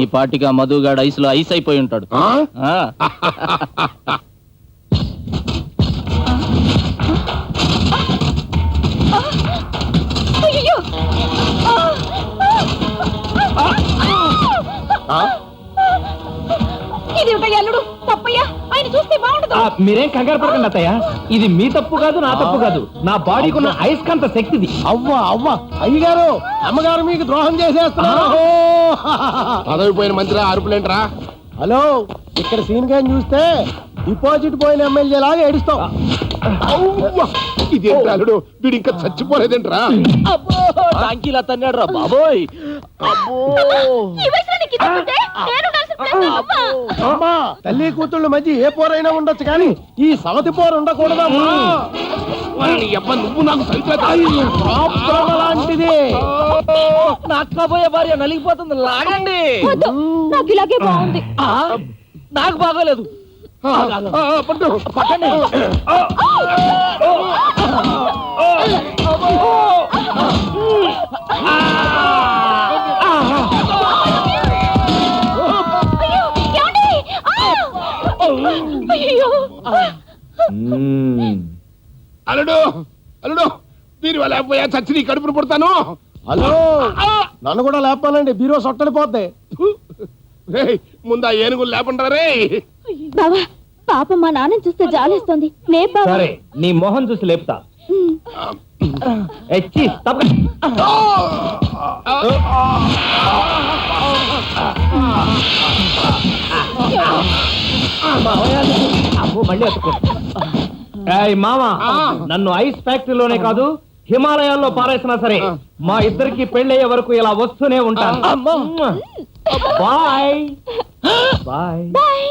ఈ పాటిగా మధుగాడు ఐసులో ఐస్ అయిపోయి ఉంటాడు. మీరేం కంగారు పడకండి అత్తయ్య, ఇది మీ తప్పు కాదు, నా తప్పు కాదు, నా బాడీకి ఉన్న అయస్కాంత శక్తిది. అవ్వ అయ్యగారు అమ్మగారు మీకు ద్రోహం చేసేస్తున్నారు. పదవిపోయిన మంత్రి అరుపులేంట్రా? హలో, ఇక్కడ సీన్ గాని చూస్తే డిపాజిట్ పోయిన ఎమ్మెల్యే లాగా ఏడుస్తావు. ఇదేంటి అల్లుడు, వీడు ఇంకా చచ్చిపోలేదేంట్రా? టాంకీలా తన్నాడు రా బాబోయ్. అమ్మా, తల్లి కూతుళ్ళ మధ్య ఏ పోరైనా ఉండొచ్చు కానీ ఈ సవతి పోరు ఉండకూడదమ్మా. నువ్వు నాకు లాంటిది. నాకు కాబోయే భార్య నలిగిపోతుంది, లాగండి. నాకు ఇలాగే బాగుంది. నాకు బాగోలేదు. పట్టండి. అల్లుడు అల్లుడు, దీని వల్ల పోయా చచ్చి నీ కడుపును పుడతాను. హలో, నన్ను కూడా లేపాలండి, బీరో సొట్టడిపోద్ది. ముందా ఏనుగులు లేపంటారే. బావా, పాప మా నాన్న చూస్తే జాలేస్తుంది. సరే, నీ మొహం చూసి లేపుతా. మామా, నన్ను ఐస్ ఫ్యాక్టరీలోనే కాదు హిమాలయాల్లో పారేసినా సరే మా ఇద్దరికి పెళ్ళయ్యే వరకు ఇలా వస్తూనే ఉంటాను. Bye bye.